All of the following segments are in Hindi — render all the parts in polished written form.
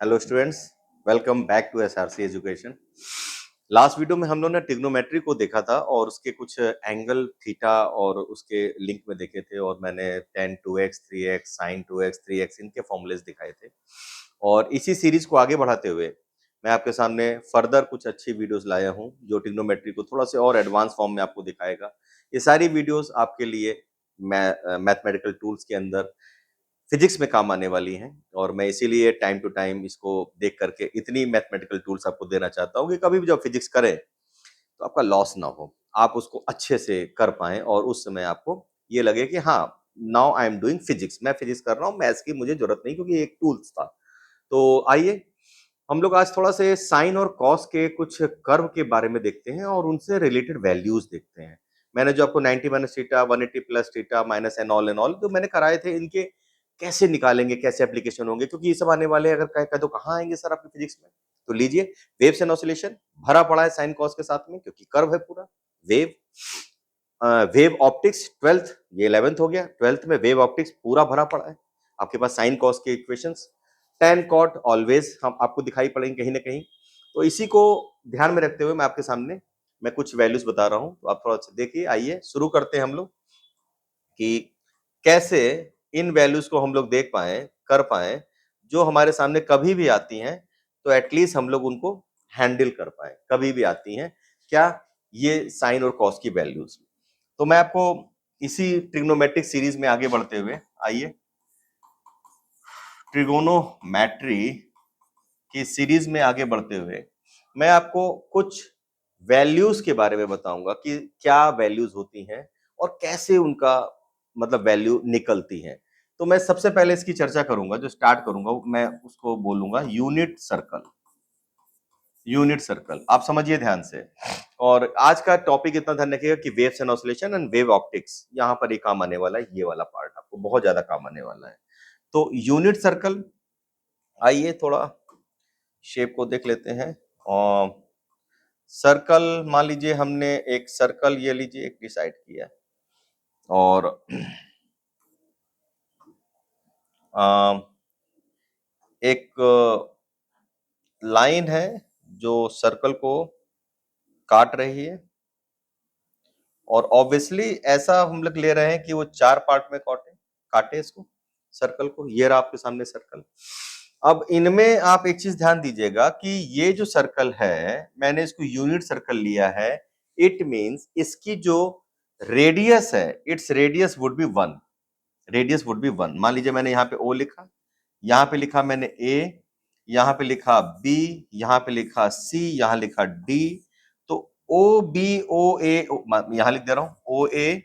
Hello students, welcome back to SRC education. Last video में हम लोग ने ट्रिग्नोमेट्री को देखा था और उसके कुछ एंगल थीटा और उसके लिंक में देखे थे और मैंने tan 2x 3x sin 2x 3x इनके फॉर्मूलेस दिखाए थे। और इसी सीरीज को आगे बढ़ाते हुए मैं आपके सामने फर्दर कुछ अच्छी वीडियोस लाया हूं जो ट्रिग्नोमेट्री को थोड़ा सा और एडवांस फॉर्म में आपको दिखाएगा। ये सारी वीडियोस आपके लिए मैथमेटिकल टूल्स के अंदर फिजिक्स में काम आने वाली हैं और मैं इसीलिए टाइम टू टाइम इसको देख करके इतनी मैथमेटिकल टूल्स आपको देना चाहता हूँ कि कभी भी जब फिजिक्स करें तो आपका लॉस ना हो, आप उसको अच्छे से कर पाएं और उस समय आपको ये लगे कि हाँ, now I am doing physics, मैं फिजिक्स कर रहा हूँ, मैथ्स की मुझे जरूरत नहीं क्योंकि एक टूल्स था। तो आइए हम लोग आज थोड़ा से साइन और कॉस के कुछ कर्व के बारे में देखते हैं और उनसे रिलेटेड वैल्यूज देखते हैं। मैंने जो आपको 90 minus theta 180 plus theta minus and all जो मैंने कराए थे, इनके कैसे निकालेंगे, कैसे एप्लीकेशन होंगे, क्योंकि ये सब आने वाले हैं। अगर कह दो कहाँ आएंगे सर आपके फिजिक्स में, तो लीजिए, वेव्स एंड ऑसिलेशन भरा पड़ा है साइन कॉस के साथ में क्योंकि कर्व है पूरा। वेव वेव ऑप्टिक्स 12th, ये 11th हो गया, 12th में वेव ऑप्टिक्स पूरा भरा पड़ा है। आपके पास साइन कॉस के इक्वेशंस, tan कॉट ऑलवेज हम आपको दिखाई पड़ेंगे कहीं ना कहीं। तो इसी को ध्यान में रखते हुए मैं आपके सामने मैं कुछ वैल्यूज बता रहा हूं, तो आप थोड़ा सा देखिए। आइए शुरू करते हैं हम लोग कि कैसे इन वैल्यूज को हम लोग देख पाए, कर पाए, जो हमारे सामने कभी भी आती हैं तो एटलीस्ट हम लोग उनको हैंडल कर पाए। कभी भी आती हैं क्या, ये साइन और कॉस की वैल्यूज। तो मैं आपको इसी ट्रिग्नोमेट्रिक सीरीज में आगे बढ़ते हुए, आइए ट्रिगोनोमेट्री की सीरीज में आगे बढ़ते हुए मैं आपको कुछ वैल्यूज के बारे में बताऊंगा कि क्या वैल्यूज होती हैं और कैसे उनका मतलब वैल्यू निकलती है। तो मैं सबसे पहले इसकी चर्चा करूंगा, जो स्टार्ट करूंगा मैं उसको बोलूंगा यूनिट सर्कल। यूनिट सर्कल आप समझिए ध्यान से। और आज का टॉपिक इतना ध्यान रखिएगा कि waves and oscillation and wave optics, यहाँ पर ये काम आने वाला है। ये वाला पार्ट आपको बहुत ज्यादा काम आने वाला है। तो यूनिट सर्कल, आइए थोड़ा शेप को देख लेते हैं। और सर्कल, मान लीजिए हमने एक सर्कल ये लीजिए एक डिसाइड किया और एक लाइन है जो सर्कल को काट रही है और ऑब्वियसली ऐसा हम लोग ले रहे हैं कि वो चार पार्ट में काटे इसको, सर्कल को। ये रहा आपके सामने सर्कल। अब इनमें आप एक चीज ध्यान दीजिएगा कि ये जो सर्कल है, मैंने इसको यूनिट सर्कल लिया है। इट मींस इसकी जो रेडियस है, its radius would be 1। Radius would be 1। मान लीजिए मैंने यहाँ पे ओ लिखा, यहाँ पे लिखा मैंने ए, यहाँ पे लिखा बी, यहाँ पे लिखा सी, यहाँ लिखा डी। तो ओ बी ओ ए, यहाँ लिख दे रहा हूं, O A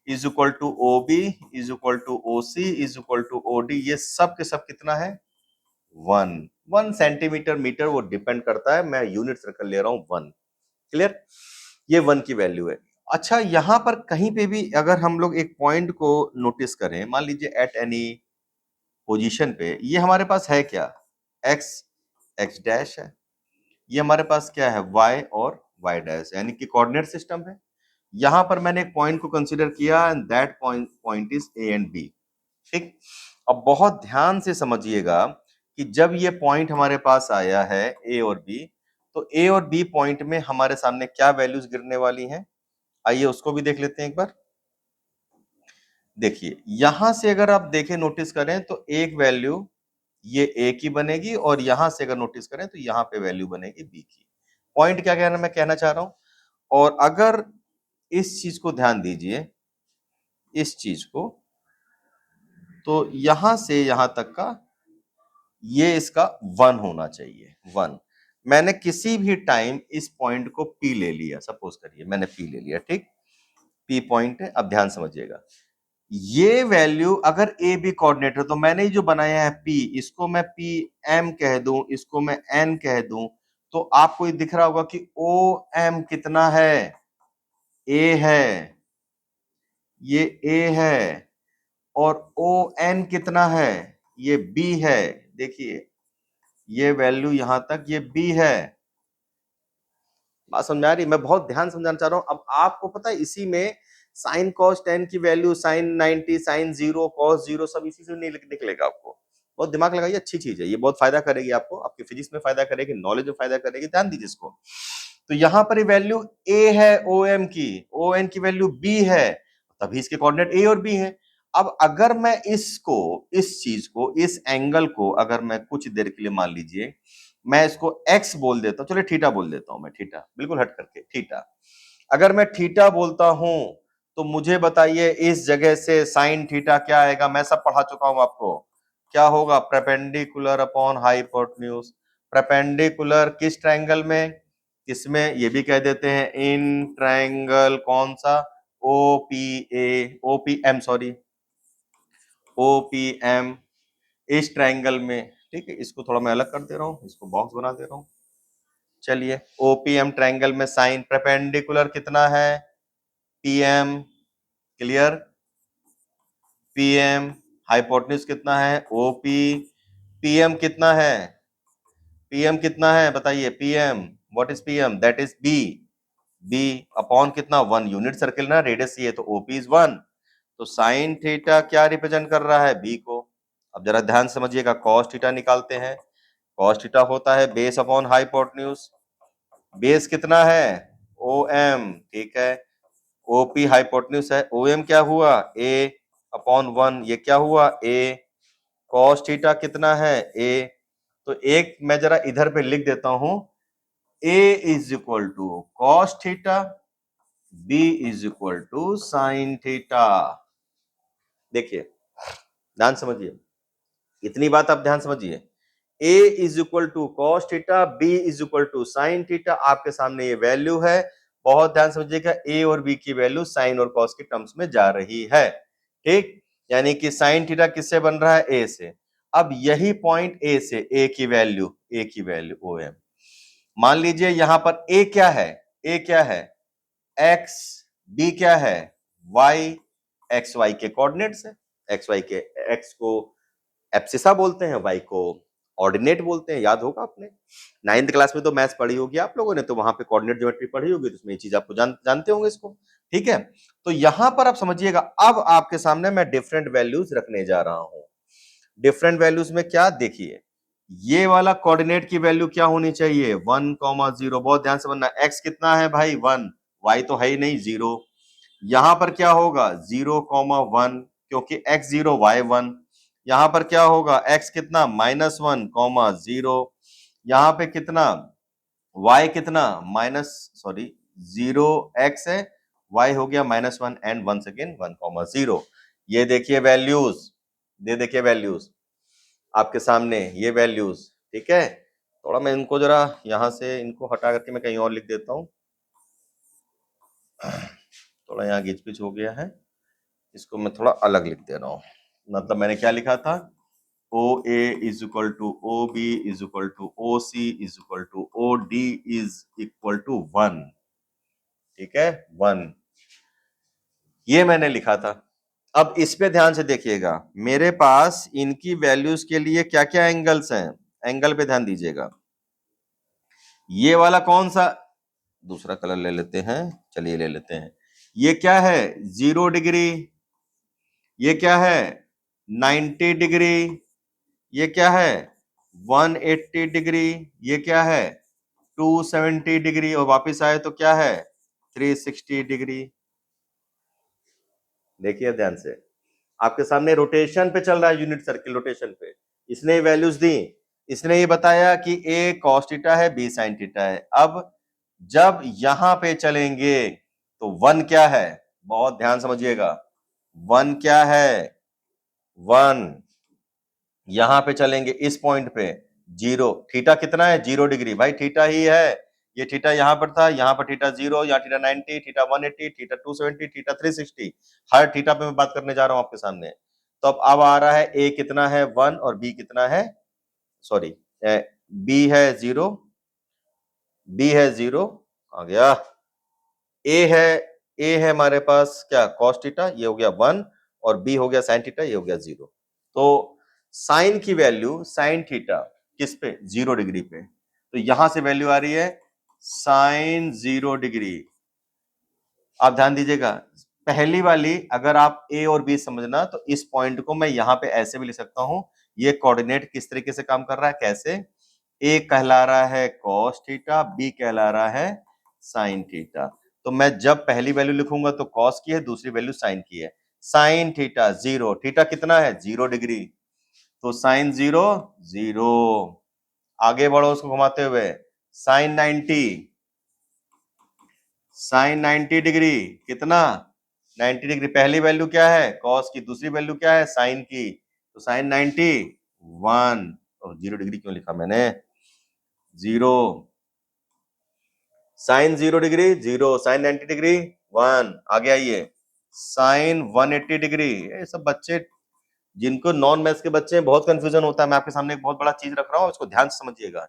is equal to O B is equal to O C is equal to O D. ये सब के सब कितना है, 1 सेंटीमीटर मीटर, वो डिपेंड करता है। मैं यूनिट सर्कल ले रहा हूं 1। क्लियर, ये 1 की वैल्यू है। अच्छा, यहां पर कहीं पे भी अगर हम लोग एक पॉइंट को नोटिस करें, मान लीजिए एट एनी पोजीशन पे, ये हमारे पास है क्या, एक्स, एक्स डैश है। ये हमारे पास क्या है, y और y डैश, यानी कि कोऑर्डिनेट सिस्टम है। यहां पर मैंने एक पॉइंट को कंसीडर किया and that point is A and B. ठीक, अब बहुत ध्यान से समझिएगा कि जब ये पॉइंट हमारे पास आया है ए और बी, तो ए और बी पॉइंट में हमारे सामने क्या वैल्यूज गिरने वाली हैं, आइए उसको भी देख लेते हैं एक बार। देखिए यहां से अगर आप देखें, नोटिस करें, तो एक वैल्यू ये ए की बनेगी और यहां से अगर नोटिस करें तो यहां पे वैल्यू बनेगी बी की। पॉइंट क्या कहना मैं कहना चाह रहा हूं। और अगर इस चीज को ध्यान दीजिए, इस चीज को, तो यहां से यहां तक का ये इसका 1 होना चाहिए, 1। मैंने किसी भी टाइम इस पॉइंट को पी ले लिया, सपोज करिए मैंने पी ले लिया, ठीक, पी पॉइंट है। अब ध्यान समझिएगा, ये वैल्यू अगर ए बी कोऑर्डिनेट है, तो मैंने जो बनाया है पी, इसको मैं पी एम कह दूं, इसको मैं एन कह दूं, तो आपको ये दिख रहा होगा कि ओ एम कितना है, ए है, ये ए है। और ओ एन कितना है, ये बी है। देखिए ये वैल्यू यहां तक ये बी है। बात समझ आ रही, मैं बहुत ध्यान समझाना चाह रहा हूं। अब आपको पता है इसी में साइन कॉस टेन की वैल्यू, साइन 90, साइन 0, कॉस 0, सब इसी से नहीं निकलेगा आपको। बहुत दिमाग लगाइए, अच्छी चीज है ये, बहुत फायदा करेगी आपको, आपकी फिजिक्स में फायदा करेगी, नॉलेज में फायदा करेगी, ध्यान दीजिए इसको। तो यहाँ पर वैल्यू ए है ओ एम की, ओ एन की वैल्यू बी है, तभी इसके कोऑर्डिनेट ए और बी है। अब अगर मैं इसको, इस चीज को, इस एंगल को अगर मैं कुछ देर के लिए मान लीजिए मैं इसको एक्स बोल देता हूं, चलिए थीटा बोल देता हूं मैं, थीटा बिल्कुल हट करके थीटा, अगर मैं थीटा बोलता हूं तो मुझे बताइए इस जगह से साइन थीटा क्या आएगा, मैं सब पढ़ा चुका हूं आपको, क्या होगा, परपेंडिकुलर अपॉन हाइपोटेन्यूज। परपेंडिकुलर किस ट्रायंगल में, किसमें, ये भी कह देते हैं इन ट्रायंगल कौन सा, ओपीए, ओपीएम सॉरी, ओपीएम, इस ट्रायंगल में, ठीक है। इसको थोड़ा मैं अलग कर दे रहा हूं, इसको बॉक्स बना दे रहा हूं। चलिए ओपीएम ट्रायंगल में साइन परपेंडिकुलर कितना है, पीएम, क्लियर, पीएम, हाइपोटेन्यूज कितना है, ओपी, पीएम कितना है, पीएम कितना है बताइए, PM, what is PM, that is B, B upon कितना, 1 यूनिट सर्किल ना, रेडियस ये, तो ओपी इज 1, तो साइन थीटा क्या रिप्रेजेंट कर रहा है, बी को। अब जरा ध्यान समझिएगा, कॉस थीटा निकालते हैं, कॉस थीटा होता है बेस अपॉन हाइपोटेन्यूज, बेस कितना है, ओ एम, ठीक है, ओपी हाइपोटेन्यूज है, ओ एम क्या हुआ, ए अपॉन 1, ये क्या हुआ, ए, कॉस थीटा कितना है, ए, तो एक मैं जरा इधर पे लिख देता हूं, A is equal to cos theta, B is equal to sine theta. देखिए ध्यान समझिए, इतनी बात आप ध्यान समझिए, A is equal to cos theta, B is equal to sine theta, आपके सामने ये वैल्यू है, बहुत ध्यान समझिएगा, ए और बी की वैल्यू साइन और कॉस के टर्म्स में जा रही है, ठीक, यानी कि साइन थीटा किससे बन रहा है, ए से। अब यही पॉइंट ए से, ए की वैल्यू, ए की वैल्यू ओ एम, मान लीजिए यहां पर ए क्या है, ए क्या है, एक्स, बी क्या है, वाई, एक्स वाई के कोऑर्डिनेट्स है, एक्स वाई के, एक्स को एब्सिसा बोलते हैं, वाई को ऑर्डिनेट बोलते हैं, याद होगा आपने, 9th क्लास में तो मैथ्स पढ़ी होगी आप लोगों ने, तो वहां पे कोऑर्डिनेट ज्योमेट्री पढ़ी होगी, तो उसमें ये चीज आपको जानते होंगे इसको, ठीक है। तो यहां पर आप समझिएगा, अब आपके सामने मैं डिफरेंट वैल्यूज रखने जा रहा हूं, डिफरेंट वैल्यूज में क्या, देखिए ये वाला कोऑर्डिनेट की वैल्यू क्या होनी चाहिए, 1,0, बहुत ध्यान से बनना, एक्स कितना है भाई 1, वाई तो है ही नहीं 0, यहां पर क्या होगा 0,1, क्योंकि x 0 y 1, यहां पर क्या होगा x कितना -1,0, यहां पे कितना y कितना माइनस सॉरी 0x है, y हो गया -1 एंड वंस अगेन 1,0। ये देखिए वैल्यूज, ये देखिए वैल्यूज आपके सामने, ये वैल्यूज, ठीक है। थोड़ा मैं इनको जरा यहां से इनको हटा करके मैं कहीं और लिख देता हूं, थोड़ा यहाँ घिच पिच हो गया है, इसको मैं थोड़ा अलग लिख दे रहा हूँ, मतलब मैंने क्या लिखा था, O A is equal to O B is equal to O C is equal to O D is equal to 1, ठीक है 1, ये मैंने लिखा था। अब इस पे ध्यान से देखिएगा, मेरे पास इनकी वैल्यूज के लिए क्या क्या एंगल्स हैं, एंगल पे ध्यान दीजिएगा, ये वाला कौन सा, दूसरा कलर ले लेते हैं, चलिए ले लेते हैं, ये क्या है 0 डिग्री, ये क्या है 90 डिग्री, ये क्या है 180 डिग्री, ये क्या है 270 डिग्री, और वापस आए तो क्या है 360 डिग्री। देखिए ध्यान से, आपके सामने रोटेशन पे चल रहा है, यूनिट सर्किल रोटेशन पे, इसने वैल्यूज दी, इसने ये बताया कि ए कॉस थीटा है, बी साइन थीटा है। अब जब यहां पे चलेंगे तो 1 क्या है, बहुत ध्यान समझिएगा, 1 क्या है, 1, यहां पे चलेंगे इस पॉइंट पे 0, थीटा कितना है 0 डिग्री, भाई थीटा ही है, ये थीटा यहां पर था, यहां पर थीटा 0, यहाँ थीटा 90, थीटा 180, थीटा 270, थीटा 360, हर थीटा पे मैं बात करने जा रहा हूं आपके सामने। तो अब आ रहा है ए कितना है 1 और बी कितना है, सॉरी बी है 0, बी है 0, आ गया, ए है, ए है हमारे पास क्या cos थीटा, ये हो गया 1, और बी हो गया sin थीटा, ये हो गया 0। तो साइन की वैल्यू, साइन थीटा किस पे 0 डिग्री पे, तो यहां से वैल्यू आ रही है साइन 0 डिग्री। आप ध्यान दीजिएगा, पहली वाली अगर आप ए और बी समझना तो इस पॉइंट को मैं यहां पे ऐसे भी लिख सकता हूं, ये कोऑर्डिनेट किस तरीके से काम कर रहा है, कैसे, ए कहला रहा है cos थीटा, बी कहला रहा है sin थीटा। तो मैं जब पहली वैल्यू लिखूंगा तो cos की है, दूसरी वैल्यू sin की है। sin थीटा 0, थीटा कितना है 0 डिग्री, तो sin 0 0। आगे बढ़ो उसको घुमाते हुए, sin 90, sin 90 डिग्री कितना 90 डिग्री, पहली वैल्यू क्या है cos की, दूसरी वैल्यू क्या है sin की, तो sin 90 1, और 0 डिग्री क्यों लिखा मैंने, 0, sin 0 डिग्री 0, sin 90 डिग्री 1। आगे आइए, sin 180 डिग्री, ये सब बच्चे जिनको नॉन मैथ्स के बच्चे हैं बहुत कंफ्यूजन होता है, मैं आपके सामने एक बहुत बड़ा चीज रख रहा हूं, इसको ध्यान से समझिएगा।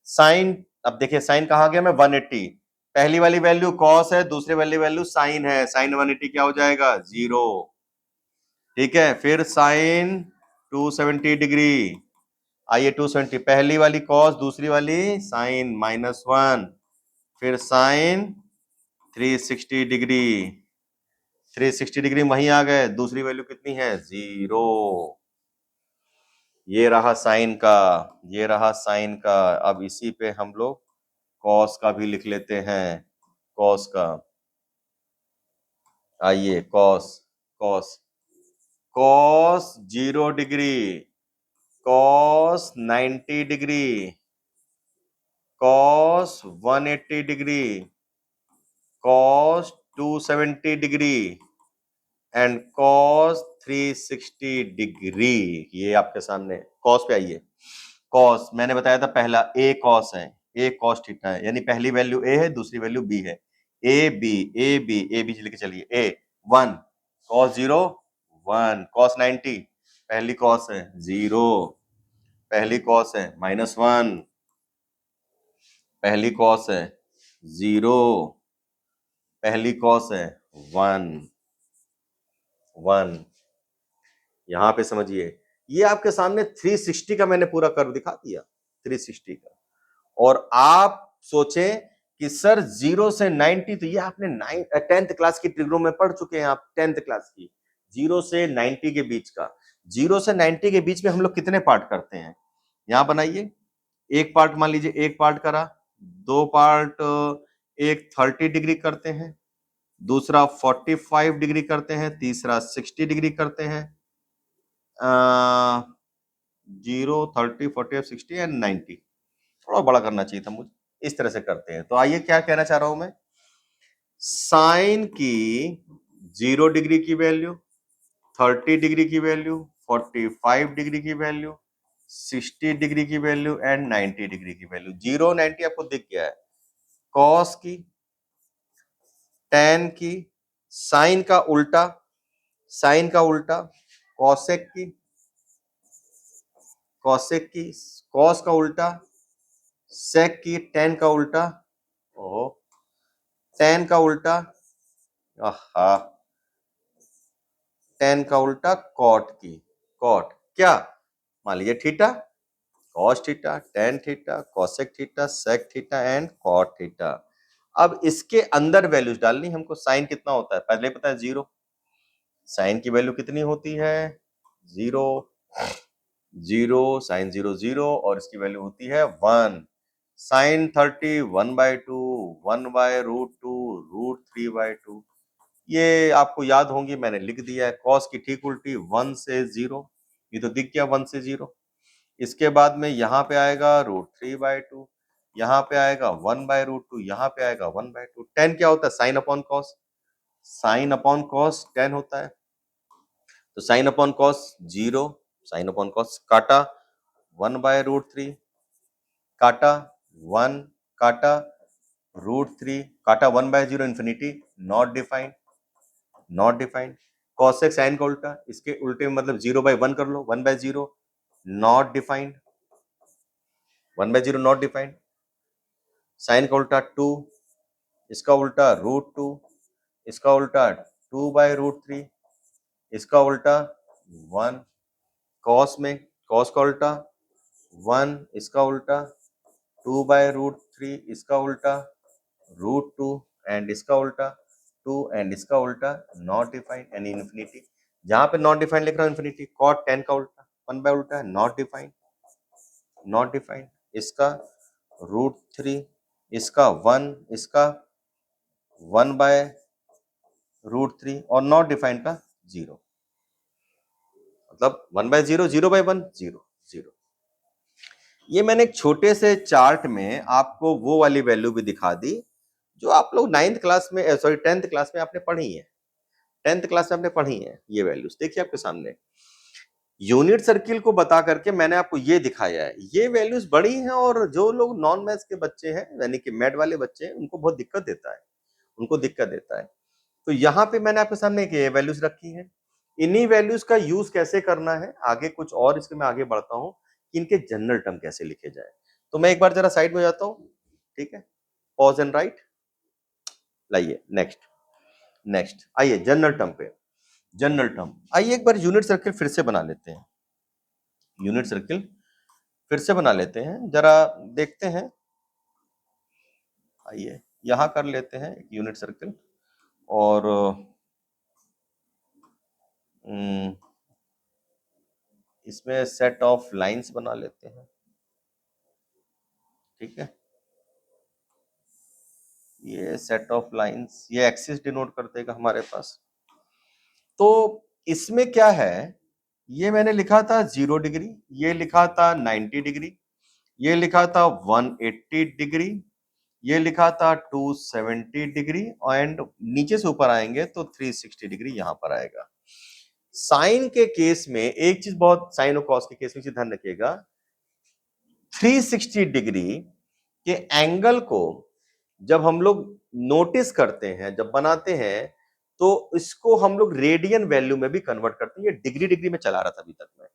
साइन, अब देखिए साइन कहा गया, मैं 180, पहली वाली वैल्यू cos है, दूसरी वाली वैल्यू साइन है, साइन 180 क्या हो जाएगा 0। ठीक है, फिर साइन 270 डिग्री, आइए 270, पहली वाली cos, दूसरी वाली साइन -1, फिर साइन 360 डिग्री, 360 डिग्री वहीं आ गए, दूसरी वैल्यू कितनी है 0। ये रहा साइन का, ये रहा साइन का। अब इसी पे हम लोग कॉस का भी लिख लेते हैं, कॉस का, आइए cos, cos, cos 0 degree, cos 90 degree, cos 180 degree, cos 270 degree and cos 360 degree. ये आपके सामने कॉस पे आइए, कॉस मैंने बताया था पहला ए कॉस है, ए कॉस थीटा है, यानी पहली वैल्यू ए है, दूसरी वैल्यू बी है, A B A B A B लेके चलिए, ए 1 कॉस 0 1, कॉस 90 पहली कॉस है 0, पहली कॉस है -1, पहली कॉस है 0, पहली कॉस है 1 1। यहां पे समझिए, ये आपके सामने 360 का मैंने पूरा कर्व दिखा दिया, 360 का। और आप सोचें कि सर 0 से 90, तो ये आपने 10th क्लास की ट्रिग्नो में पढ़ चुके हैं आप, 10th क्लास की, 0 से 90 के बीच का, 0 से 90 के बीच में हम लोग कितने पार्ट करते हैं, यहां बनाइए, एक पार्ट मान लीजिए, एक पार्ट करा, दो पार्ट, एक 30 डिग्री करते हैं, दूसरा 45 डिग्री करते हैं, तीसरा 60 डिग्री करते हैं, 0 30 40 60 एंड 90, थोड़ा बड़ा करना चाहिए था मुझे, इस तरह से करते हैं। तो आइए क्या कहना चाह रहा हूं मैं, साइन की 0 डिग्री की वैल्यू, 30 डिग्री की वैल्यू, 45 डिग्री की वैल्यू, 60 डिग्री की वैल्यू एंड 90 डिग्री की वैल्यू। 0 90 आपको दिख गया है, कॉस की, टेन की, साइन का उल्टा, साइन का उल्टा, कॉसेक की, कॉसेक की, कॉस का उल्टा, सेक की, टेन का उल्टा, ओ टेन का उल्टा, आहा, टेन का उल्टा कॉट की, कॉट क्या, मान लीजिए theta, cos theta, tan theta, cosec theta, sec theta and cot theta. अब इसके अंदर वैल्यूज डालनी हमको, साइन कितना होता है पहले ही पता है 0, साइन की वैल्यू कितनी होती है 0, 0 साइन 0 0, और इसकी वैल्यू होती है 1, साइन 30 1/2, 1/√2 √3/2। ये आपको याद होंगी, मैंने लिख दिया है, कॉस की ठीक उल्टी 1 से 0, ये तो दिख गया 1 से 0। इसके बाद में यहाँ पे आएगा √3/2, यहाँ पे आएगा 1/√2, यहाँ पे आएगा 1/2। टेन क्या होता है, sine upon cos, sine upon cos tan होता है, तो sine upon cos 0, sine upon cos काटा 1/√3, काटा 1, काटा √3, काटा 1/0 infinity, not defined, not defined, cosec sine का उल्टा, इसके उल्टे में मतलब 0/1 कर लो, 1/0 not defined, 1/0 not defined, sine का उल्टा 2, इसका उल्टा √2, इसका उल्टा 2/√3, इसका उल्टा 1, कॉस में कॉस का उल्टा 1, इसका उल्टा 2/√3, इसका उल्टा √2 एंड इसका उल्टा 2 एंड इसका उल्टा नॉट डिफाइंड यानी इन्फिनिटी। जहां पे नॉट डिफाइंड लिख रहा हूं इन्फिनिटी, कॉट 10 का उल्टा 1 बाय उल्टा है नॉट डिफाइंड, नॉट डिफाइंड। इसका √3, इसका 1, इसका 1 बाय √3 और नॉट डिफाइंड का 0, मतलब 1 बाय 0, 0 बाय 1, 0, 0। ये मैंने एक छोटे से चार्ट में आपको वो वाली वैल्यू भी दिखा दी जो आप लोग 9th क्लास में, सॉरी 10th क्लास में आपने पढ़ी है। 10th क्लास में आपने पढ़ी है ये वैल्यूज, देखिए आपके सामने। यूनिट सर्किल को बता करके मैंने आपको ये दिखाया है, ये वैल्यूज बड़ी हैं और जो लोग नॉन मैथ्स के बच्चे हैं यानी कि मैथ वाले बच्चे हैं उनको बहुत दिक्कत देता है, उनको दिक्कत देता है। तो यहाँ पे मैंने आपके सामने एक ये वैल्यूज रखी है, इन्हीं वैल्यूज का यूज कैसे करना है आगे कुछ और इसके मैं आगे बढ़ता हूँ कि इनके जनरल टर्म कैसे लिखे जाए। तो मैं एक बार जरा साइड में जाता हूँ, ठीक है, पॉज एंड राइट, लाइए नेक्स्ट, नेक्स्ट आइए जनरल टर्म पे। जनरल टर्म, आइए एक बार यूनिट सर्किल फिर से बना लेते हैं, यूनिट सर्किल फिर से बना लेते हैं, जरा देखते हैं। आइए यहां कर लेते हैं एक यूनिट सर्किल और इसमें सेट ऑफ लाइंस बना लेते हैं, ठीक है। ये सेट ऑफ लाइंस, ये एक्सिस डिनोट कर देगा हमारे पास। तो इसमें क्या है, ये मैंने लिखा था 0 डिग्री, ये लिखा था 90 डिग्री, ये लिखा था 180 डिग्री, ये लिखा था 270 डिग्री एंड नीचे से ऊपर आएंगे तो 360 डिग्री यहां पर आएगा। साइन के केस में एक चीज बहुत, साइन और कॉस के केस में ध्यान रखिएगा, 360 डिग्री के एंगल को जब हम लोग नोटिस करते हैं, जब बनाते हैं, तो इसको हम लोग रेडियन वैल्यू में भी कन्वर्ट करते हैं। ये डिग्री डिग्री में चला रहा था अभी तक मैं।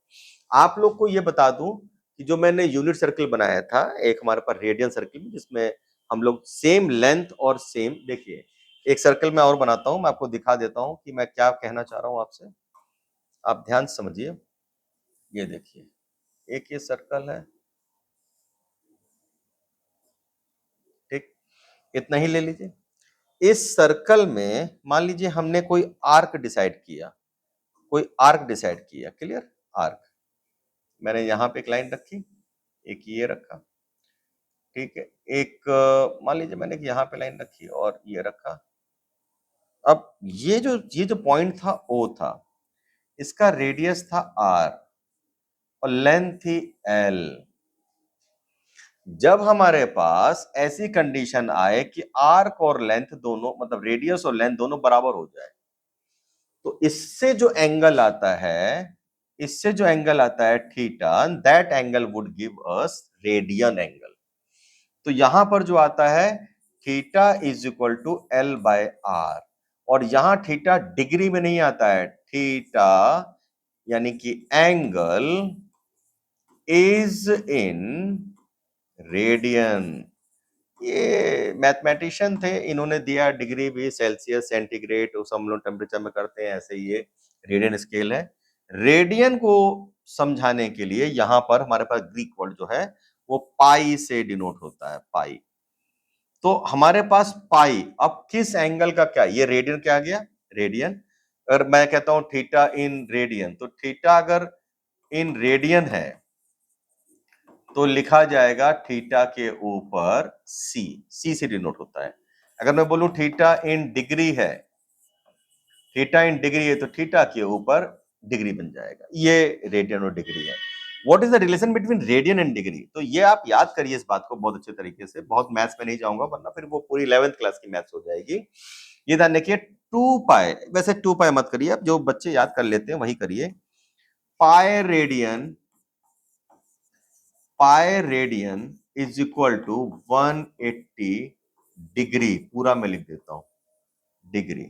आप लोग को ये बता दूं कि जो मैंने यूनिट सर्किल बनाया था एक हमारे पास रेडियन सर्किल, जिसमें हम लोग सेम लेंथ और सेम, देखिए एक सर्कल मैं और बनाता हूं, मैं आपको दिखा देता हूं कि मैं क्या कहना चाह रहा हूं आपसे, आप ध्यान से समझिए। ये देखिए एक ये सर्कल है, ठीक, इतना ही ले लीजिए। इस सर्कल में मान लीजिए हमने कोई आर्क डिसाइड किया, कोई आर्क डिसाइड किया, क्लियर, आर्क। मैंने यहां पे एक लाइन रखी, एक ये रखा, ठीक है, एक मान लीजिए मैंने यहां पे लाइन रखी और ये रखा। अब ये जो पॉइंट था ओ था, इसका रेडियस था आर और लेंथ थी एल। जब हमारे पास ऐसी कंडीशन आए कि आर्क और लेंथ दोनों, मतलब रेडियस और लेंथ दोनों बराबर हो जाए, तो इससे जो एंगल आता है, इससे जो एंगल आता है theta, that angle would give us radian angle. तो यहां पर जो आता है theta is equal to L by R, और यहां थीटा डिग्री में नहीं आता है, थीटा यानी कि एंगल इज इन रेडियन। ये मैथमेटिशियन थे, इन्होंने दिया डिग्री भी सेल्सियस सेंटीग्रेड, उस हम लोग टेम्परेचर में करते हैं, ऐसे ये रेडियन स्केल है। रेडियन को समझाने के लिए यहां पर हमारे पास ग्रीक वर्ड जो है वो पाई से डिनोट होता है, पाई। तो हमारे पास पाई, अब किस एंगल का क्या, ये रेडियन क्या आ गया, रेडियन। अगर मैं कहता हूं थीटा इन रेडियन, तो थीटा अगर इन रेडियन है तो लिखा जाएगा थीटा के ऊपर सी, सी से डिनोट होता है। अगर मैं बोलूं थीटा इन डिग्री है, थीटा इन डिग्री है, तो थीटा के ऊपर डिग्री बन जाएगा। ये रेडियन और डिग्री है। What is the relation between radian and degree, तो ये आप याद करिए इस बात को बहुत अच्छे तरीके से, बहुत मैथ्स में नहीं जाऊंगा वरना फिर वो पूरी 11th क्लास की मैथ्स हो जाएगी। ये ध्यान रखिए 2 पाई, वैसे 2 पाई मत करिए, अब जो बच्चे याद कर लेते हैं वही करिए। Pi radian, pi radian is equal to 180 degree, पूरा मैं लिख देता हूं डिग्री,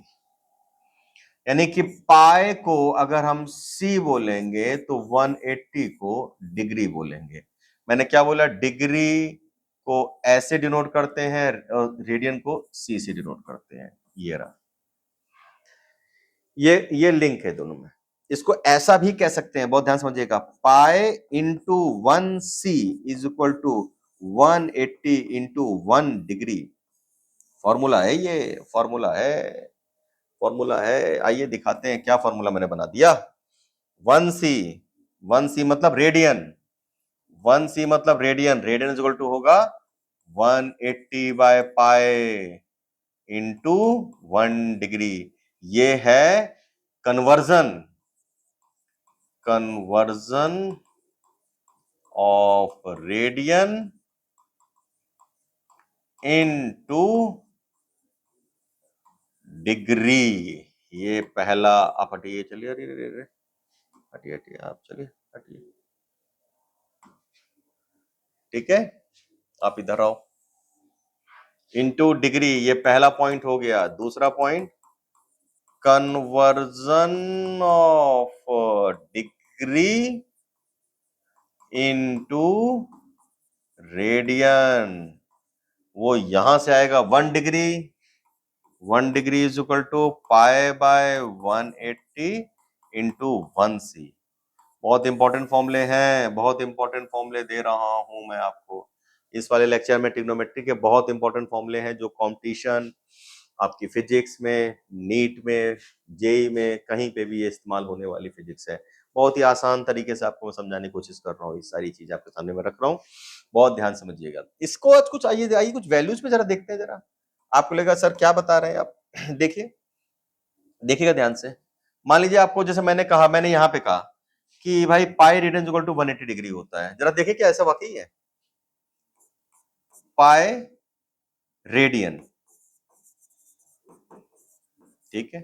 यानी कि पाई को अगर हम सी बोलेंगे तो 180 को डिग्री बोलेंगे। मैंने क्या बोला, डिग्री को ऐसे डिनोट करते हैं और रेडियन को सी से डिनोट करते हैं, ये रहा, ये लिंक है दोनों में। इसको ऐसा भी कह सकते हैं, बहुत ध्यान समझिएगा, pi into 1c is equal to 180 into 1 degree, formula है, ये फॉर्मूला है। फॉर्मूला है, आइए दिखाते हैं क्या फॉर्मूला मैंने बना दिया। 1c, 1c मतलब रेडियन, 1c मतलब radian, radian is equal to होगा 180 बाय पाई इंटू 1 डिग्री। ये है conversion, conversion of radian into degree. ये पहला, आप हटिए, चलिए, अरे अरे अरे, हटिए हटिए आप, चलिए हटिए, ठीक है, आप इधर आओ। इनटू डिग्री, ये पहला पॉइंट हो गया। दूसरा point, conversion of degree into radian, वो यहां से आएगा 1 degree, 1 degree is equal to pi by 180 into 1c। बहुत इंपॉर्टेंट फॉर्मूले हैं, बहुत इंपॉर्टेंट फॉर्मूले दे रहा हूं मैं आपको इस वाले लेक्चर में। ट्रिग्नोमेट्री के बहुत इंपॉर्टेंट फॉर्मूले हैं जो कंपटीशन, आपकी फिजिक्स में, नीट में, जेई में, कहीं पे भी ये इस्तेमाल होने वाली फिजिक्स है। बहुत ही आसान तरीके से आपको समझाने की कोशिश कर रहा हूँ, ये सारी चीजें आपके सामने मैं रख रहा हूँ, बहुत ध्यान समझिएगा इसको। आज कुछ आइए आइए कुछ वैल्यूज पे जरा देखते हैं, जरा आपको लगेगा सर क्या बता रहे हैं आप। देखिए, देखिएगा ध्यान से। मान लीजिए आपको, जैसे मैंने कहा, मैंने यहाँ पे कहा कि भाई pi radian equal to 180 degree होता है, जरा देखिए क्या ऐसा वाकई है। पाई रेडियन, ठीक है,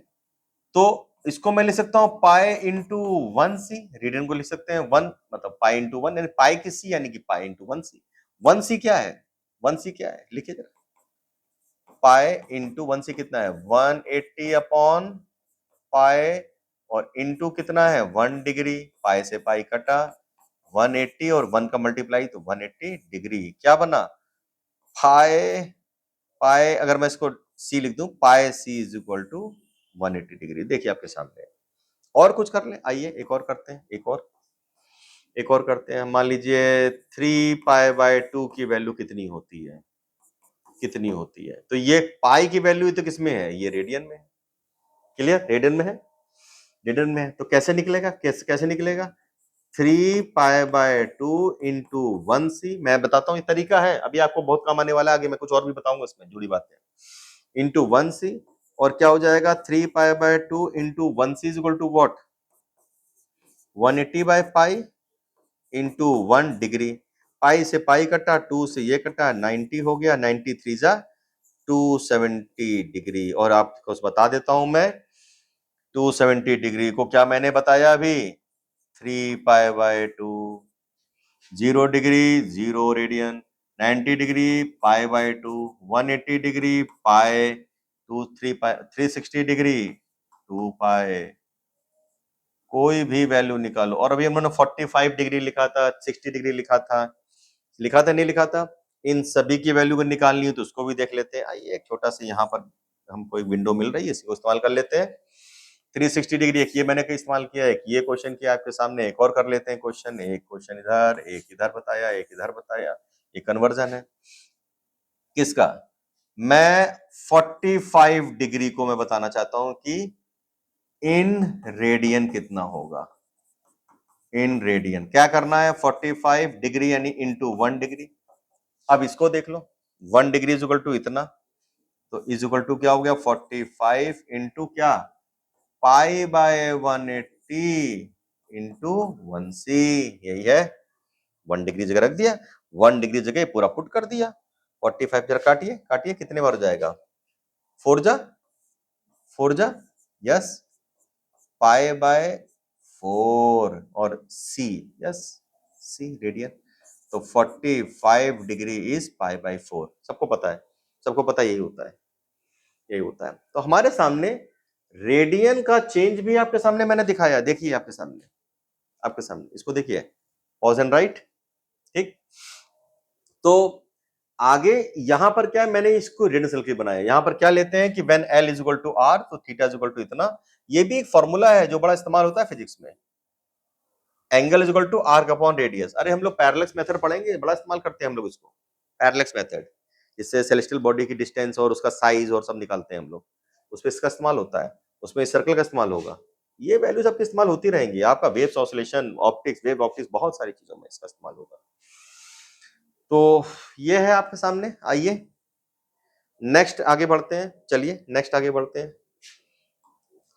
तो इसको मैं लिख सकता हूं पाई इंटू 1c, रेडियन को लिख सकते हैं 1, मतलब पाई इंटू 1, यानी पाई की सी, यानी कि पाई इंटू 1c। 1c क्या है, 1c क्या है, लिखिए जरा। पाई इंटू 1c कितना है, 180 अपॉन पाई, और इंटू कितना है 1 डिग्री, पाई से पाई कटा, 180 और 1 का मल्टीप्लाई तो 180 डिग्री, क्या बना पाई, पाई अगर मैं इसको सी लिख दूं, पाई सी इज इक्वल टू 180 डिग्री। देखिए आपके सामने। और कुछ कर ले, आइए एक और करते हैं, एक और करते हैं। मान लीजिए 3 पाई/2 की वैल्यू कितनी होती है, कितनी होती है, तो ये पाई की वैल्यू तो किसमें है, ये रेडियन में है, क्लियर, रेडियन में है, रेडियन में है, तो कैसे निकलेगा, कैसे कैसे निकलेगा, 3 पाई/2 इंटू 1c। मैं बताता हूँ, ये तरीका है, अभी आपको बहुत काम आने वाला है, आगे मैं कुछ और भी बताऊंगा इसमें जुड़ी बातें, इंटू 1c, और क्या हो जाएगा 3 पाई/2 into 1c is equal to what, 180 by pi into 1 degree, pi से पाई कटा, 2 से ये कटा, 90 हो गया, 90 3 जा 270 डिग्री। और आपको बता देता हूं मैं, 270 डिग्री को क्या मैंने बताया अभी, 3 पाई/2, 0 डिग्री 0 रेडियन, 90 डिग्री पाई/2, 180 डिग्री पाई, 360 डिग्री 2 पाई। कोई भी वैल्यू निकालो। और अभी हमने 45 डिग्री लिखा था, 60 डिग्री लिखा था, लिखा था नहीं लिखा था, इन सभी की वैल्यू अगर निकालनी है तो उसको भी देख लेते हैं। आइए एक छोटा सा यहाँ पर हमको एक विंडो मिल रही है, इसको इस्तेमाल कर लेते हैं। 360 डिग्री, एक ये मैंने कहीं इस्तेमाल किया, एक ये क्वेश्चन किया आपके सामने, एक और कर लेते हैं क्वेश्चन, एक क्वेश्चन इधर, एक इधर बताया, एक इधर बताया। ये कन्वर्जन है किसका, मैं 45 डिग्री को मैं बताना चाहता हूं कि इन रेडियन कितना होगा, इन रेडियन क्या करना है, 45 डिग्री यानी इंटू 1 डिग्री। अब इसको देख लो, 1 डिग्री इज इक्वल टू इतना, तो इज इक्वल टू क्या हो गया 45 इंटू क्या, पाई बाय 180 इंटू 1c, यही है। 1 डिग्री जगह रख दिया, 1 डिग्री जगह पूरा पुट कर दिया। 45 जरा काटिए, काटिए, कितने बार हो जाएगा, 4 जा 4 जा, यस, पाई बाय 4 और c, यस, c रेडियन। तो 45 डिग्री इज पाई/4, सबको पता है, सबको पता है, यही होता है, यही होता है। तो हमारे सामने रेडियन का चेंज भी आपके सामने मैंने दिखाया, देखिए आपके सामने, आपके सामने इसको देखिए, पॉज एंड राइट, ठीक। तो आगे यहां पर क्या है, मैंने इसको रेडियन सर्कल बनाया, यहां पर क्या लेते हैं कि when L is equal to R तो थीटा इज इक्वल टू इतना। ये भी एक फॉर्मूला है जो बड़ा इस्तेमाल होता है फिजिक्स में, angle is equal to arc upon radius. अरे हम लोग पैरेलक्स मेथड पढ़ेंगे, बड़ा इस्तेमाल करते हैं हम लोग इसको, पैरेलक्स मेथड, इससे सेलेस्टियल बॉडी की डिस्टेंस और उसका साइज और सब निकालते हैं हम लोग, उस पर इसका इस्तेमाल होता है। उसमें इस सर्कल का इस्तेमाल होगा। ये वैल्यूज आपकी इस्तेमाल होती रहेंगी, आपका waves oscillation, optics, wave optics, बहुत सारी चीजों में इसका इस्तेमाल होगा। तो ये है आपके सामने। आइए नेक्स्ट आगे बढ़ते हैं, चलिए नेक्स्ट आगे बढ़ते हैं।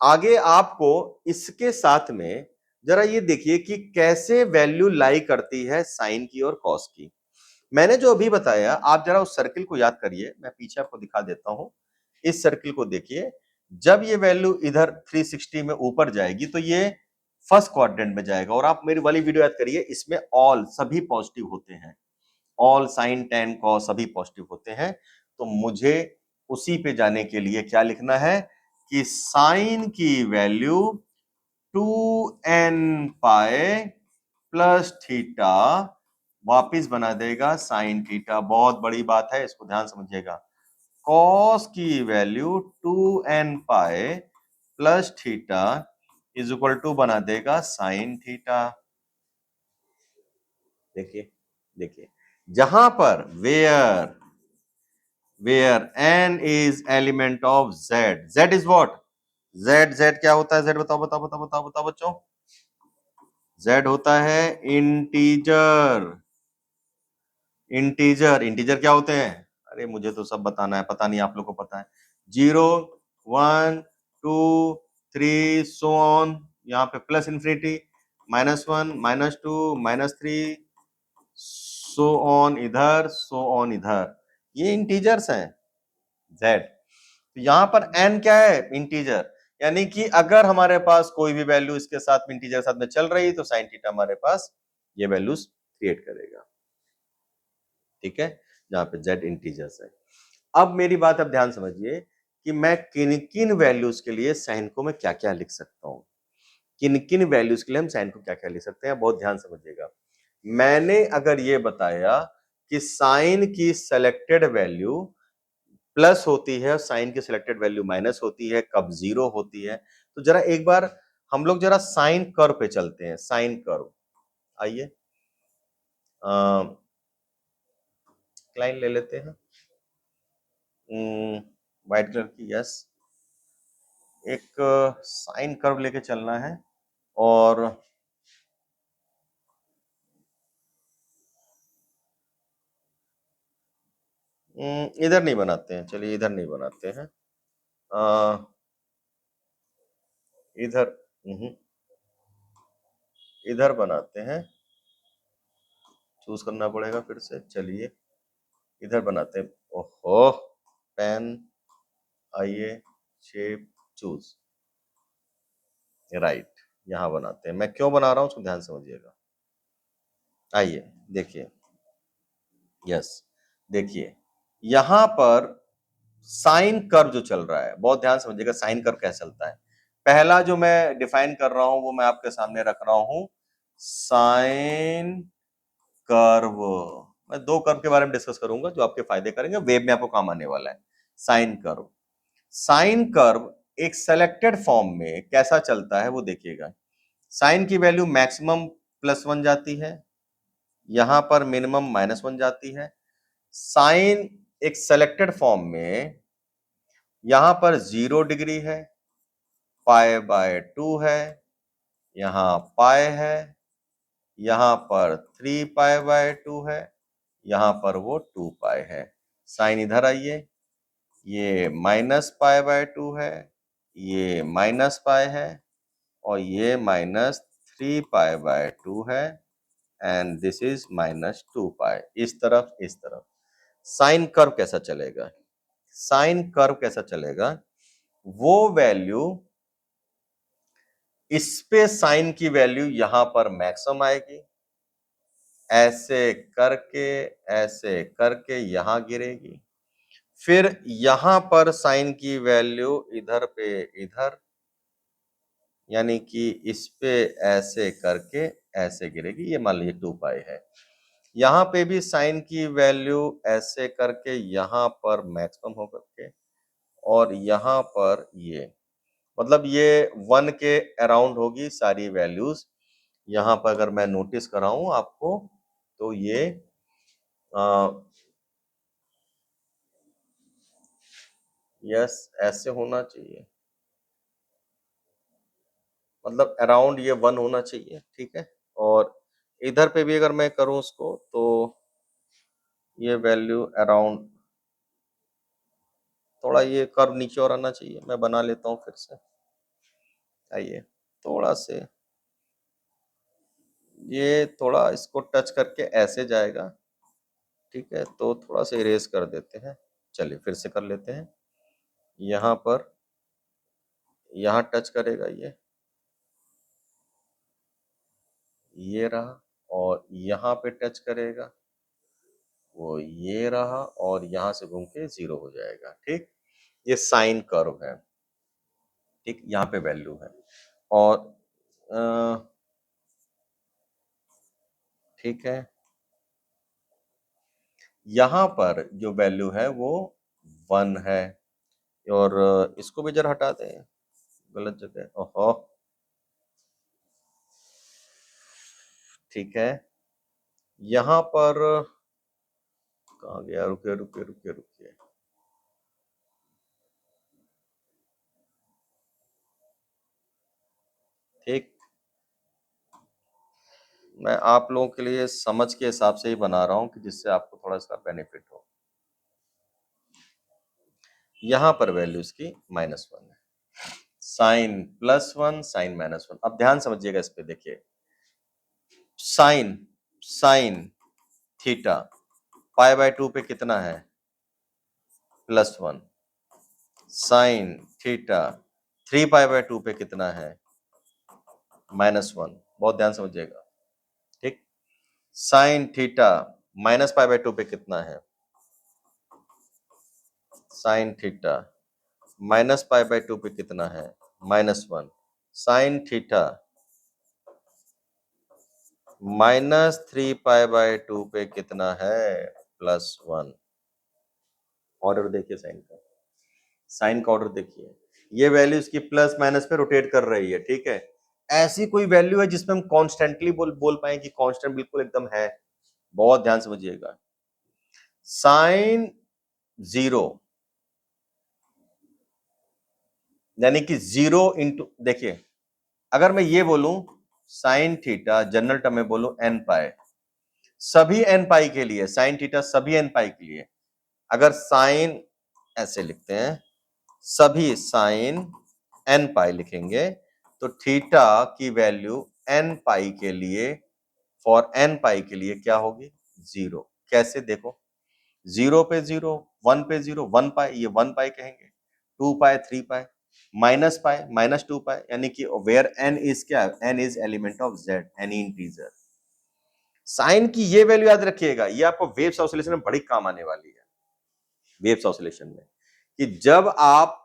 आगे आपको इसके साथ में जरा ये देखिए कि कैसे वैल्यू लाई करती है साइन की और कॉस की। मैंने जो अभी बताया, आप जरा उस सर्किल को याद करिए, मैं पीछे आपको दिखा देता हूं। इस सर्किल को देखिए, जब ये वैल्यू इधर 360 में ऊपर जाएगी तो ये फर्स्ट क्वाड्रेंट में जाएगा, और आप मेरी वाली वीडियो याद करिए, इसमें ऑल सभी पॉजिटिव होते हैं, ऑल साइन टेन कॉस सभी पॉजिटिव होते हैं। तो मुझे उसी पे जाने के लिए क्या लिखना है कि साइन की वैल्यू 2n पाए प्लस थीटा वापिस बना देगा साइन थीटा। बहुत बड़ी बात है, इसको ध्यान समझिएगा। कॉस की वैल्यू 2n पाए plus theta is equal to बना देगा साइन थीटा। देखिए देखिए, जहां पर where n is element of z is what, z क्या होता है, z बताओ बताओ बताओ बताओ बताओ बच्चों। z होता है इंटीजर। इंटीजर क्या होते हैं, अरे मुझे तो सब बताना है, पता नहीं आप लोग को पता है। 0 1 2 3 सो ऑन, यहाँ पे प्लस इंफिनिटी, -1 -2 -3 सो ऑन इधर, सो ऑन इधर, ये इंटीजर्स हैं z। तो यहाँ पर n क्या है, इंटीजर। यानी कि अगर हमारे पास कोई भी वैल्यू इसके साथ में इंटीजर के साथ में चल रही तो साइन थीटा हमारे पास ये वैल्यूज क्रिएट करेगा, ठीक है, जहां पे z इंटीजर्स है। अब मेरी बात अब ध्यान समझिए कि मैं किन किन वैल्यूज के लिए साइन को मैं क्या क्या लिख सकता हूं, किन किन वैल्यूज के लिए हम साइन को क्या क्या लिख सकते हैं, बहुत ध्यान समझिएगा। मैंने अगर ये बताया कि साइन की सेलेक्टेड वैल्यू प्लस होती है और साइन की सिलेक्टेड वैल्यू माइनस होती है, कब जीरो होती है, तो जरा एक बार हम लोग जरा साइन कर्व पे चलते हैं। साइन कर्व, आइए लाइन ले लेते हैं व्हाइट कलर की, यस। एक साइन कर्व लेके चलना है, और इधर नहीं बनाते हैं, चलिए इधर नहीं बनाते हैं, इधर इधर बनाते हैं, चूज करना पड़ेगा फिर से, चलिए इधर बनाते हैं। ओहो, पेन, आइए शेप चूज, राइट, यहां बनाते हैं। मैं क्यों बना रहा हूं उसको ध्यान समझिएगा। आइए देखिए, यस, देखिए यहां पर साइन कर्व जो चल रहा है, बहुत ध्यान समझिएगा, साइन कर्व कैसे चलता है। पहला जो मैं डिफाइन कर रहा हूं वो मैं आपके सामने रख रहा हूं, साइन कर्व। मैं दो कर्व के बारे में डिस्कस करूंगा जो आपके फायदे करेंगे, वेब में आपको काम आने वाला है। साइन कर्व, साइन कर्व एक सेलेक्टेड फॉर्म में कैसा चलता है वो देखिएगा। साइन की वैल्यू मैक्सिमम +1 जाती है, यहां पर मिनिमम -1 जाती है। साइन एक सेलेक्टेड फॉर्म में यहां पर 0 डिग्री है, π/2 है, यहां पाई है, यहां पर 3π/2 है, यहां पर वो 2π है। साइन इधर आइए, ये -π/2 है, ये -π है, और ये -3π/2 है, एंड दिस इज -2π। इस तरफ इस तरफ साइन कर्व कैसा चलेगा, साइन कर्व कैसा चलेगा, वो वैल्यू इस पे साइन की वैल्यू यहां पर मैक्सिमम आएगी, ऐसे करके यहां गिरेगी, फिर यहां पर साइन की वैल्यू इधर पे इधर, यानी कि इस पे ऐसे करके ऐसे गिरेगी, ये मान लीजिए 2π है। यहाँ पे भी साइन की वैल्यू ऐसे करके यहाँ पर मैक्सिमम होकर के, और यहाँ पर ये, मतलब ये 1 के अराउंड होगी सारी वैल्यूज। यहाँ पर अगर मैं नोटिस कराऊं आपको तो ये यस ऐसे होना चाहिए, मतलब अराउंड ये 1 होना चाहिए, ठीक है? और इधर पे भी अगर मैं करूँ उसको तो ये वैल्यू अराउंड थोड़ा ये कर्व नीचे और आना चाहिए। मैं बना लेता हूँ फिर से। आइए, थोड़ा से ये थोड़ा इसको टच करके ऐसे जाएगा, ठीक है? तो थोड़ा सा इरेज़ कर देते हैं। चलिए फिर से कर लेते हैं। यहाँ पर यहाँ टच करेगा ये रहा और यहाँ पे टच करेगा, वो ये रहा और यहाँ से घूम के 0 हो जाएगा, ठीक? ये साइन कर्व है, ठीक? यहाँ पे वैल्यू है और ठीक है, यहाँ पर जो वैल्यू है वो 1 है और इसको भी ज़रा हटा दें, गलत जगह ओहो! ठीक है, यहाँ पर कहाँ गया? रुकिए, रुकिए, रुकिए, रुकिए। ठीक, मैं आप लोगों के लिए समझ के हिसाब से ही बना रहा हूँ कि जिससे आपको थोड़ा इसका बेनिफिट हो। यहाँ पर वैल्यू इसकी -1 है। साइन +1 साइन -1 अब ध्यान समझिएगा इस पे देखिए। साइन साइन थीटा π/2 पे कितना है? +1 साइन थीटा 3π/2 पे कितना है? -1 बहुत ध्यान समझिएगा, ठीक? साइन थीटा -π/2 पे कितना है? साइन थीटा -π/2 पे कितना है? -1 साइन थीटा -3π/2 पे कितना है? +1 ऑर्डर देखिए साइन का। साइन का ऑर्डर देखिए। ये वैल्यू इसकी प्लस माइनस पे रोटेट कर रही है, ठीक है? ऐसी कोई वैल्यू है जिसमें हम कॉन्स्टेंटली बोल पाए कि कांस्टेंट बिल्कुल एकदम है? बहुत ध्यान समझिएगा। साइन 0 यानी कि 0 इंटू देखिए, अगर मैं ये बोलूं साइन थीटा जनरल टर्म में बोलूं n पाई, सभी n पाई के लिए साइन थीटा सभी n पाई के लिए, अगर साइन ऐसे लिखते हैं सभी साइन n पाई लिखेंगे तो थीटा की वैल्यू n पाई के लिए फॉर n पाई के लिए क्या होगी? 0। कैसे देखो? 0 पे 0, 1 पे 0, 1 पाई ये 1 पाई कहेंगे, 2 पाई 3 पाई, माइनस पाई -2 पाई यानी कि वेयर n इज क्या? n is element of z, any integer. Sine की ये वैल्यू याद रखिएगा, ये आपको वेव्स ऑसिलेशन में बड़ी काम आने वाली है। वेव्स ऑसिलेशन में कि जब आप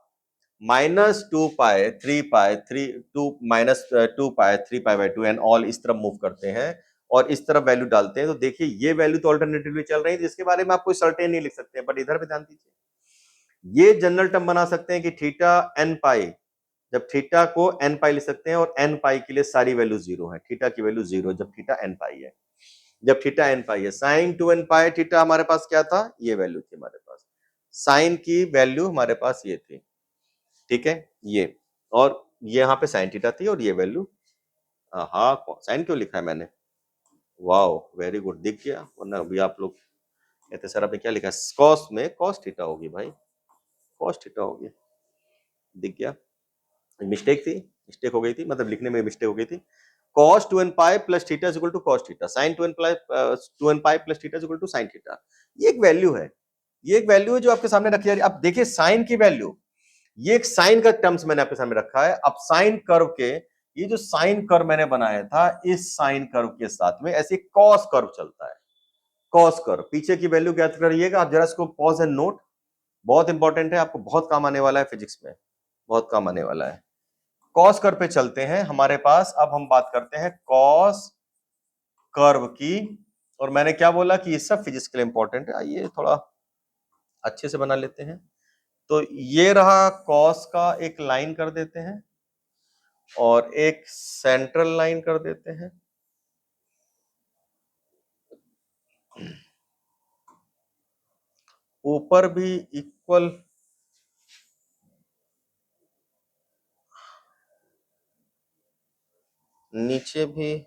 -2 पाई 3 पाई 3 2 -2 पाई 3π/2 एंड ऑल इस तरफ मूव करते हैं और इस तरफ वैल्यू डालते हैं तो देखिए ये वैल्यू तो अल्टरनेटिवली चल रही है जिसके बारे में आप कोई सर्टेन नहीं लिख सकते, बट इधर पे ध्यान दीजिए, ये जनरल टर्म बना सकते हैं कि थीटा n पाई, जब थीटा को n पाई लिख सकते हैं और n पाई के लिए सारी वैल्यू 0 है, थीटा की वैल्यू 0 जब थीटा n पाई है, जब थीटा n पाई है। साइन 2n पाई थीटा हमारे पास क्या था? ये वैल्यू थी हमारे पास, साइन की वैल्यू हमारे पास ये थी, ठीक है? ये और ये यहाँ पे साइन थीटा थी और ये वैल्यू हाँ साइन क्यों लिखा है मैंने? वाओ वेरी गुड, दिख गया, वरना अभी आप लोग कहते सर आपने क्या लिखा है? कॉस में कॉस थीटा होगी भाई, कॉस थीटा होगी, दिख गया। मिस्टेक थी, मिस्टेक हो गई थी, मतलब लिखने में मिस्टेक हो गई थी। cos 2n pi plus theta is equal to cos theta, sin 2n pi plus theta is equal to sin theta. ये एक वैल्यू है, ये एक वैल्यू है जो आपके सामने रखी जा रही है। अब देखिए साइन की वैल्यू, ये एक साइन का टर्म्स मैंने आपके सामने रखा है। अब साइन कर्व के ये जो साइन कर्व मैंने बनाया था, इस साइन कर्व के साथ में ऐसे कॉस कर्व चलता है, कॉस कर्व। पीछे की वैल्यू ज्ञात करिएगा आप, जरा इसको पॉज एंड नोट, बहुत इंपॉर्टेंट है, आपको बहुत काम आने वाला है फिजिक्स में, बहुत काम आने वाला है। कॉस कर्व पे चलते हैं हमारे पास, अब हम बात करते हैं कॉस कर्व की, और मैंने क्या बोला कि ये सब फिजिक्स के लिए इंपॉर्टेंट है। आइए थोड़ा अच्छे से बना लेते हैं। तो ये रहा कॉस का एक लाइन कर देते हैं और एक सेंट्रल लाइन कर देते हैं, ऊपर भी इक्वल नीचे भी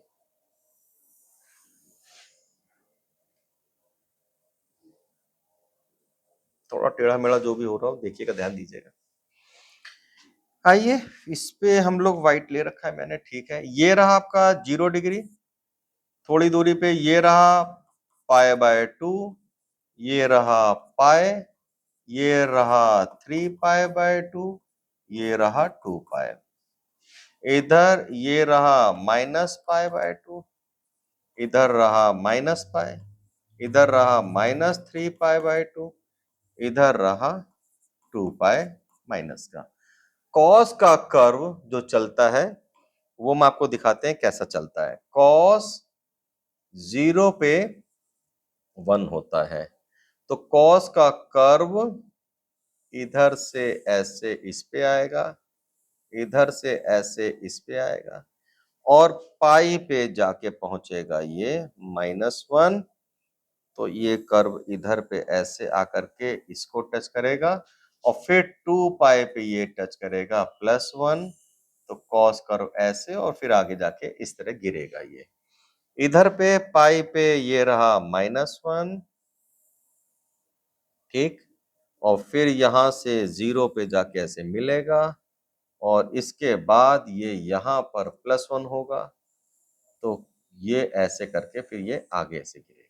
थोड़ा टेढ़ा मेढ़ा जो भी हो रहा हो देखिएगा, ध्यान दीजिएगा। आइए इस पे हम लोग व्हाइट ले रखा है मैंने, ठीक है। ये रहा आपका 0 डिग्री, थोड़ी दूरी पे ये रहा π/2, ये रहा पाई, ये रहा 3π/2, ये रहा 2π। इधर ये रहा -π/2, इधर रहा -π, इधर रहा -3π/2, इधर रहा 2π माइनस का। कॉस का कर्व जो चलता है वो हम आपको दिखाते हैं कैसा चलता है। कॉस 0 पे 1 होता है, तो कॉस का कर्व इधर से ऐसे इस पे आएगा, इधर से ऐसे इस पे आएगा, और पाई पे जाके पहुंचेगा ये -1। तो ये कर्व इधर पे ऐसे आकर के इसको टच करेगा, और फिर 2π पे ये टच करेगा +1। तो कॉस कर्व ऐसे, और फिर आगे जाके इस तरह गिरेगा ये। इधर पे पाई पे ये रहा -1, ठीक, और फिर यहां से 0 पे जाके ऐसे मिलेगा, और इसके बाद ये यहां पर +1 होगा। तो ये ऐसे करके फिर ये आगे ऐसे गिरेगा।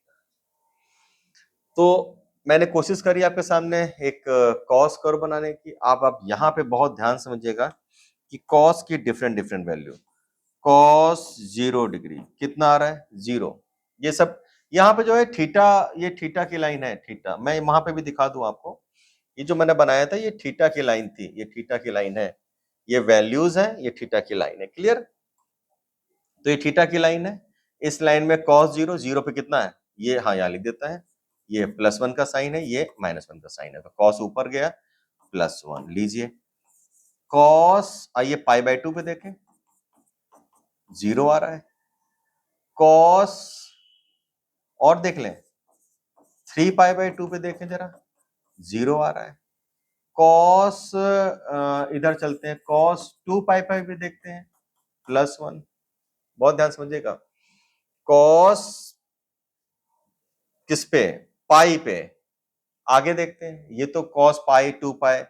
तो मैंने कोशिश करी आपके सामने एक कॉस कर्व बनाने की। आप यहाँ पे बहुत ध्यान समझिएगा कि कॉस की different different value. Cos 0 degree कितना आ रहा है? 0। ये सब यहाँ पे जो है थीटा, ये थीटा की लाइन है, थीटा। मैं वहां पे भी दिखा दूं आपको, ये जो मैंने बनाया था ये थीटा की लाइन थी, ये थीटा की लाइन है, ये वैल्यूज है, ये थीटा की लाइन है। क्लियर? तो ये थीटा की लाइन है। इस लाइन में cos 0, 0 पे कितना है? ये हाँ यहाँ लिख देता है, ये +1 का साइन है, ये -1 का साइन है। तो cos ऊपर गया, +1 लीजिए। cos, आइए π/2 पे देखें, 0 आ रहा है। cos, और देख लें 3π/2 पे देखें जरा, 0 आ रहा है। cos, इधर चलते हैं, cos 2π पे देखते हैं, +1। बहुत ध्यान समझिएगा। cos किस पे? पाई पे। आगे देखते हैं, ये तो cos पाई 2π,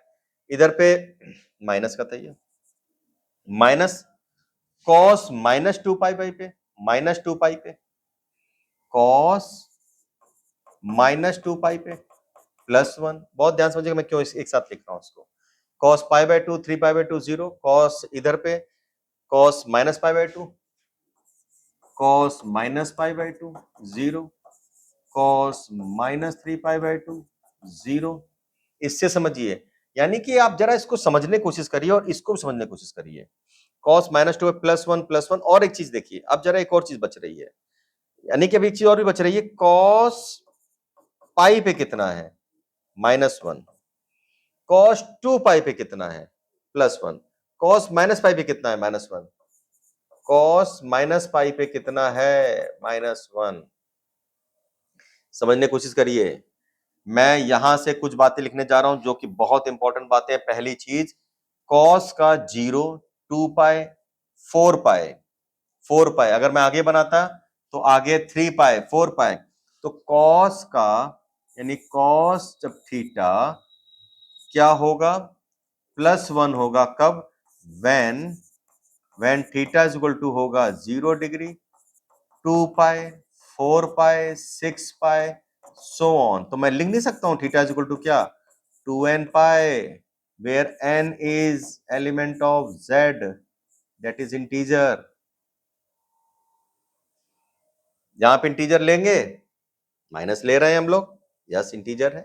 इधर पे माइनस का था ये, माइनस cos -2π पे, -2π पे, cos -2π पे, +1। बहुत ध्यान समझिएगा मैं क्यों एक साथ लिख रहा हूं उसको। cos π/2, 3π/2 0, cos इधर पे cos -π/2, cos -π/2 0, cos -3π/2 0। इससे समझिए, यानी कि आप जरा इसको समझने की कोशिश करिए और इसको भी समझने की कोशिश करिए। cos -2 +1 +1। और एक चीज देखिए, अब जरा एक और चीज बच रही है, यानी कि अभी एक चीज और भी बच रही है। cos पाई पे कितना है? -1। cos 2π पे कितना है? +1। cos -π पे कितना है? -1। cos -π पे कितना है? -1। समझने की कोशिश करिए। मैं यहां से कुछ बातें लिखने जा रहा हूं जो कि बहुत इंपॉर्टेंट बातें हैं। पहली चीज, cos का 0, 2π, 4π, 4π। अगर मैं आगे बनाता तो आगे 3π, 4π। तो cos का, यानी cos जब थीटा क्या होगा? +1 होगा। कब? when theta is equal to होगा 0 डिग्री, 2π, 4π, 6π, सो ऑन। तो मैं लिख नहीं सकता हूं थीटा इज इक्वल टू क्या? 2n pi, where n is element of z, that is integer. यहां पे इंटीजर लेंगे, माइनस ले रहे हैं हम लोग, यस इंटीजर है।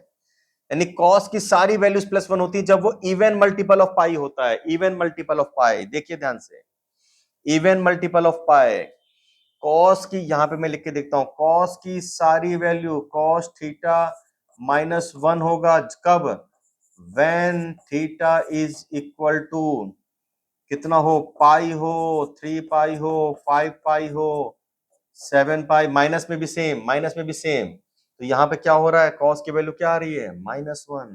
यानी cos की सारी वैल्यूज +1 होती है जब वो इवन मल्टीपल ऑफ पाई होता है। इवन मल्टीपल ऑफ पाई, देखिए ध्यान से, even multiple of pi. cos की यहां पे मैं लिख के देखता हूं, cos की सारी वैल्यू cos थीटा -1 होगा। कब? when theta is equal to कितना हो? पाई हो, 3π हो, 5π हो, 7π। माइनस में भी सेम, माइनस में भी सेम। तो यहां पे क्या हो रहा है? cos की वैल्यू क्या आ रही है? -1,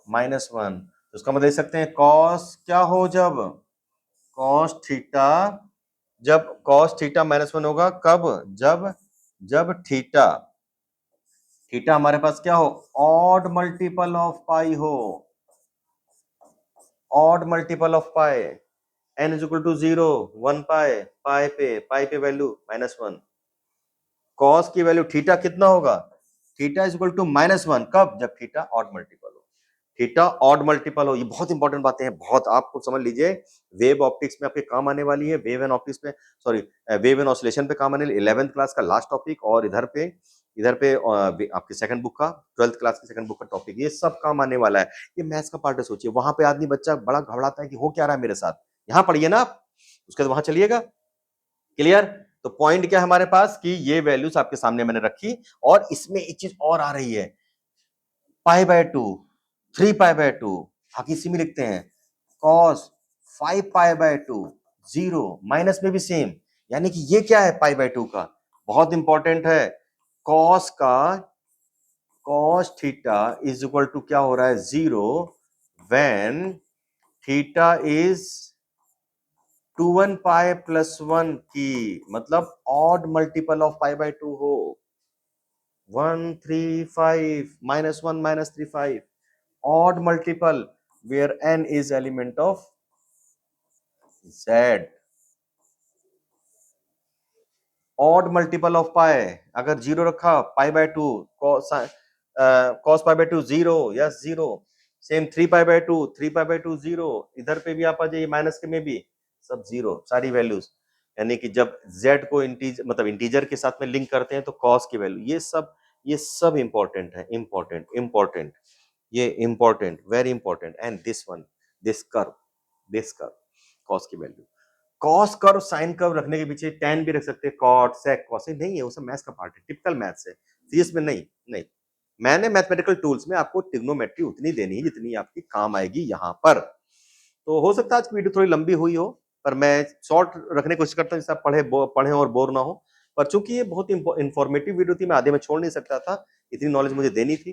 -1। तो उसका मतलब देख सकते हैं cos क्या हो? जब cos थीटा जब cos थीटा -1 होगा कब? जब थीटा हमारे पास क्या हो? ऑड मल्टीपल ऑफ पाई हो, odd multiple of pi. n is equal to 0, 1 pi पे वैल्यू -1। कॉस की वैल्यू थीटा कितना होगा? थीटा इज इक्वल टू -1 कब? जब थीटा ऑड मल्टीपल हो। थीटा ऑड मल्टीपल हो, ये बहुत इंपॉर्टेंट बातें हैं, बहुत आपको समझ लीजिए। वेव ऑप्टिक्स में आपके काम आने वाली है, वेव एंड ऑप्टिक्स में, सॉरी वेव एंड ऑसिलेशन पे काम आने वाली 11th क्लास का लास्ट टॉपिक, और इधर पे आपके सेकंड बुक का 12th क्लास की सेकंड बुक का टॉपिक, ये सब काम आने वाला है। ये मैथ्स का पार्ट है, सोचिए वहां पे आदमी बच्चा बड़ा घबराता है कि हो क्या रहा है मेरे साथ। यहाँ पढ़िए ना आप, उसके बाद वहां चलिएगा। क्लियर? तो पॉइंट क्या है हमारे पास कि ये वैल्यूज आपके सामने मैंने रखी, और इसमें एक चीज और आ रही है, π/2, 3π/2, बाकी इसी में लिखते हैं cos 5π/2, 0 माइनस में भी सेम, यानी कि ये क्या है π/2 का, बहुत इंपॉर्टेंट है। cos theta is equal to क्या हो रहा है? 0 when theta is 2 pi plus 1 की, मतलब ऑड मल्टीपल ऑफ π/2 हो। 135 -1 -35 odd multiple where n is element of z। odd multiple of pi, अगर 0 रखा π/2, cos π/2 0, यस 0। सेम 3π/2, 3π/2 0, इधर पे भी आप आ जाइए माइनस के में भी सब 0, सारी वैल्यूज। यानी कि जब z को इंटीजर के साथ में लिंक करते हैं तो cos की वैल्यू, ये सब इंपॉर्टेंट है, इंपॉर्टेंट, ये important, very important. And this curve cos की value, cos curve sine curve रखने के पीछे tan भी रख सकते हैं, कॉट सेक कॉसेक नहीं है, वो सब मैथ्स का पार्ट है, टिपिकल मैथ्स है, सीएस में नहीं। नहीं, मैंने मैथमेटिकल टूल्स में आपको ट्रिग्नोमेट्री उतनी देनी है जितनी आपकी काम आएगी यहाँ पर। तो हो सकता है आज की वीडियो थोड़ी लंबी हुई हो, पर मैं शॉर्ट रखने की कोशिश करता हूँ जिससे आप पढ़े और बोर ना हो। पर चूंकि ये बहुत इंफॉर्मेटिव वीडियो थी, मैं आधे में छोड़ नहीं सकता था, इतनी नॉलेज मुझे देनी थी,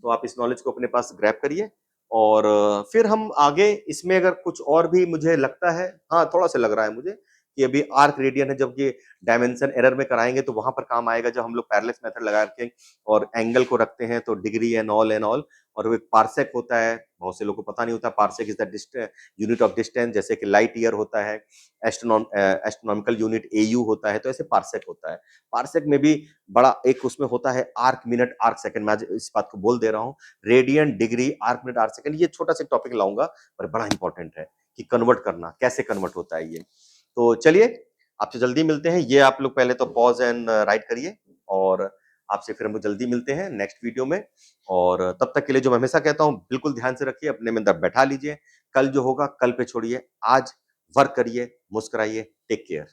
तो आप इस नॉलेज को अपने पास ग्रैब करिए। और फिर हम आगे इसमें अगर कुछ और भी मुझे लगता है, हाँ थोड़ा सा लग रहा है मुझे कि अभी आर्क रेडियन है, जब ये डायमेंशन एरर में कराएंगे तो वहां पर काम आएगा, जब हम लोग पैरेलल मेथड लगा के और एंगल को रखते हैं तो डिग्री एंड ऑल। और वो एक पार्सेक होता है, बहुत से लोगों को पता नहीं होता, parsec is the unit of distance, जैसे कि लाइट ईयर होता है, एस्ट्रोनॉमिकल यूनिट AU होता है, तो ऐसे पार्सेक होता है। पार्सेक में भी बड़ा एक उसमें होता है आर्क मिनट आर्क सेकंड, मैं आज इस बात को बोल दे रहा हूँ, radian degree arc minute arc second, ये छोटा सा टॉपिक लाऊंगा, पर बड़ा इंपॉर्टेंट है कि कन्वर्ट करना कैसे कन्वर्ट होता है ये। तो चलिए आपसे जल्दी मिलते हैं, ये आप लोग पहले तो पॉज एंड राइट करिए, और आपसे फिर हम लोग जल्दी मिलते हैं नेक्स्ट वीडियो में। और तब तक के लिए जो मैं हमेशा कहता हूं, बिल्कुल ध्यान से रखिए, अपने में अंदर बैठा लीजिए, कल जो होगा कल पे छोड़िए, आज वर्क करिए, मुस्कुराइए, टेक केयर।